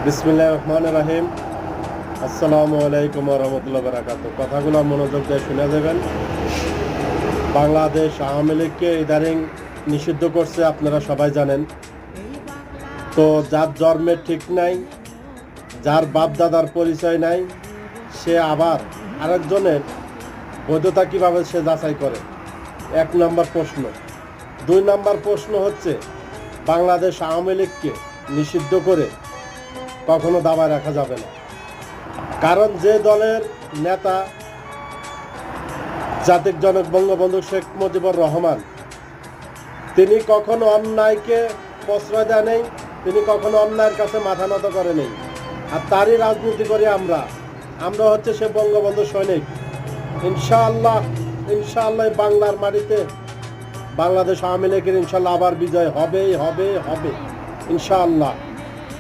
বিসমিল্লাহির রহমানির রহিম। আসসালামু আলাইকুম ওয়া রাহমাতুল্লাহি ওয়া বারাকাতুহু। কথাগুলো মনোযোগ দিয়ে শুনে যাবেন। বাংলাদেশ আওয়ামী লীগকে ইদানিং নিষিদ্ধ করছে, আপনারা সবাই জানেন। তো যার জন্মের ঠিক নাই, যার বাপ দাদার পরিচয় নাই, সে আবার আরেকজনের বৈধতা কীভাবে সে যাচাই করে? 1 নম্বর প্রশ্ন। 2 নম্বর প্রশ্ন হচ্ছে, বাংলাদেশ আওয়ামী লীগকে নিষিদ্ধ করে কখনো দাবায় রাখা যাবে না। কারণ যে দলের নেতা জাতির জনক বঙ্গবন্ধু শেখ মুজিবুর রহমান, তিনি কখনো অন্যায়কে প্রশ্রয় দেয় নেই, তিনি কখনো অন্যায়ের কাছে মাথা নত করে নেই। আর তারই রাজনীতি করি আমরা হচ্ছে সে বঙ্গবন্ধু সৈনিক। ইনশাআল্লাহ বাংলার মাটিতে বাংলাদেশ আওয়ামী লীগের ইনশাআল্লাহ আবার বিজয় হবেই হবে ইনশাআল্লাহ।